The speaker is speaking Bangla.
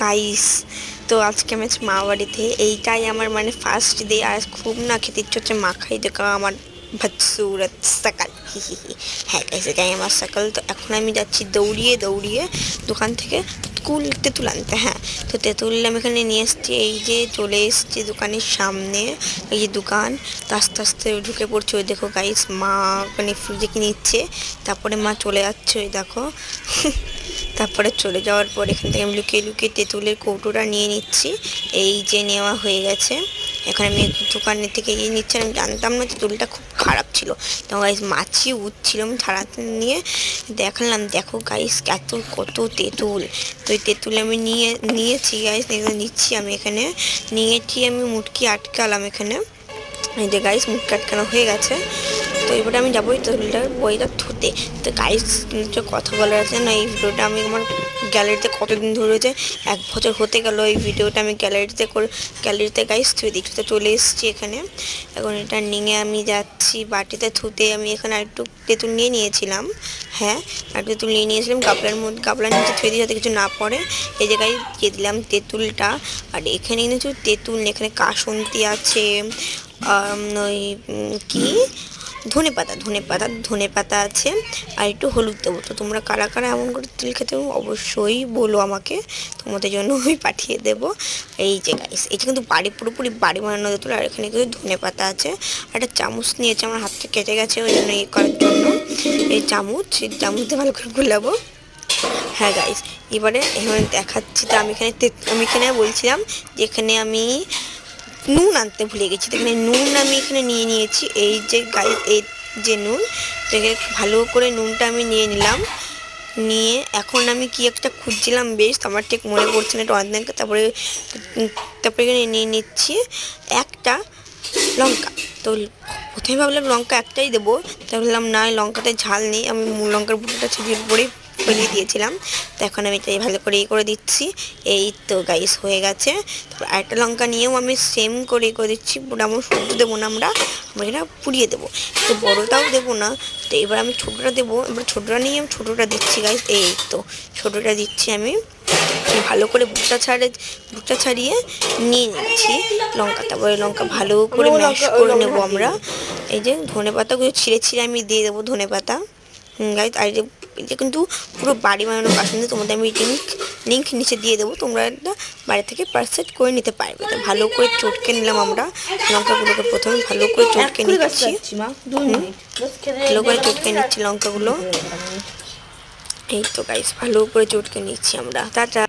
গাইস, তো আজকে আমি আছি মা বাড়িতে। এইটাই আমার মানে ফার্স্ট ডে। আর খুব না খেতে ইচ্ছে হচ্ছে মাখাই দেখা আমার ভৎসুরত সকাল। হি হি হি। হ্যাঁ গাইস, এটাই আমার সকাল। তো এখন আমি যাচ্ছি দৌড়িয়ে দৌড়িয়ে দোকান থেকে তেঁতুল আনতে। হ্যাঁ, তো তেঁতুল আমি এখানে নিয়ে এসেছি। এই যে চলে এসেছি দোকানের সামনে। এই যে দোকান, তো আস্তে আস্তে ঢুকে পড়ছে। ওই দেখো গাইস, মা ওখানে ফ্রিজে কি নিচ্ছে, তারপরে মা চলে যাচ্ছে। ওই দেখো তারপরে চলে যাওয়ার পর এখান থেকে আমি লুকিয়ে লুকিয়ে তেঁতুলের কৌটোটা নিয়ে নিচ্ছি। এই যে নেওয়া হয়ে গেছে। এখন আমি দোকানের থেকে নিচ্ছি। আমি জানতাম না তেঁতুলটা খুব খারাপ ছিল, তো গাইস মাছি উঠছিল। আমি ছাড়াতে নিয়ে দেখালাম, দেখো গাইস কত তেঁতুল। তো এই তেঁতুল আমি নিয়েছি গাইস, নিচ্ছি আমি এখানে। নিয়েছি আমি, মুটকি আটকালাম এখানে। এই যে গাইস, মুটকি আটকানো হয়ে গেছে। তো এবারে আমি যাবো এই তেঁতুলটার বইটা ধুতে। তো গাইস, যে কথা বলার আছে না, এই ভিডিওটা আমি আমার গ্যালারিতে কতদিন ধরে হয়েছে, 1 বছর হতে গেল। এই ভিডিওটা আমি গ্যালারিতে গাইস ধুয়ে দিচ্ছি। তো চলে এসেছি এখানে। এখন এটা নিয়ে আমি যাচ্ছি বাটিতে ধুতে। আমি এখানে আরেকটু তেঁতুল নিয়ে নিয়েছিলাম। হ্যাঁ, আর তেঁতুল নিয়ে নিয়েছিলাম গাবলার নিচে ধুয়ে দিয়ে যাতে কিছু না পড়ে। এই জায়গায় দিয়ে দিলাম তেঁতুলটা। আর এখানে এনেছি তেঁতুল, এখানে কাসুন্দি আছে, ওই কি ধনে পাতা আছে, আর একটু হলুদ দেবো। তো তোমরা কারা কারা এমন করে তেল খেতে অবশ্যই বলো আমাকে, তোমাদের জন্য আমি পাঠিয়ে দেবো। এই যে গাইস, এটা কিন্তু পুরোপুরি বাড়ি বানানো তেঁতুল। আর এখানে কিন্তু ধনে পাতা আছে। আর একটা চামচ নিয়েছে, আমার হাতটা কেটে গেছে, ওই জন্য এই করার জন্য এই চামচ দিয়ে ভালো করে গুলাবো। হ্যাঁ গাইস, এবারে দেখাচ্ছি। তো আমি এখানে বলছিলাম যে এখানে আমি নুন আনতে ভুলে গেছি। তো এখানে নুন আমি এখানে নিয়ে নিয়েছি। এই যে গাইস, এই যে নুন, থেকে ভালো করে নুনটা আমি নিয়ে নিলাম। নিয়ে এখন আমি কি একটা খুঁজছিলাম, বেশ আমার ঠিক মনে পড়ছে না, একটু অনেক। তারপরে এখানে নিয়ে নিচ্ছি একটা লঙ্কা। তো প্রথমে ভাবলাম লঙ্কা একটাই দেবো, তাই ভাবলাম না, লঙ্কাতে ঝাল নেই। আমি লঙ্কার বুটোটা ছিটিয়ে পরে ফেলিয়ে দিয়েছিলাম। তো এখন আমি এটাই ভালো করে করে দিচ্ছি। এই তো গাইস হয়ে গেছে। তারপর আরেকটা লঙ্কা নিয়েও আমি সেম করে দিচ্ছি। আমার শুদ্ধ দেবো না, আমরা এটা পুড়িয়ে দেবো। তো বড়োটাও দেবো না। তো এবার আমি ছোটোটা দেবো। এবার ছোটোটা নিয়ে আমি ছোটোটা দিচ্ছি গাইস। এই তো ছোটোটা দিচ্ছি আমি। ভালো করে ভুট্টা ছাড়িয়ে নিয়ে নিচ্ছি লঙ্কা। তারপরে লঙ্কা ভালো করে ম্যাশ করে নেবো আমরা। এই যে ধনে পাতাগুলো ছিঁড়ে আমি দিয়ে দেবো ধনে পাতা। গাইস, আর এটা কিন্তু পুরো বাড়ি বানানো কাসুন্দি। তোমাদের আমি লিঙ্ক নিচে দিয়ে দেবো, তোমরা এটা বাড়ি থেকে পারচেজ করে নিতে পারবে। তো ভালো করে চটকে নিলাম আমরা লঙ্কাগুলোকে। প্রথমে ভালো করে চটকে নিচ্ছি, ভালো করে চটকে নিচ্ছি লঙ্কাগুলো। এই তো গাইস, ভালো করে চটকে নিচ্ছি আমরা। টাটা।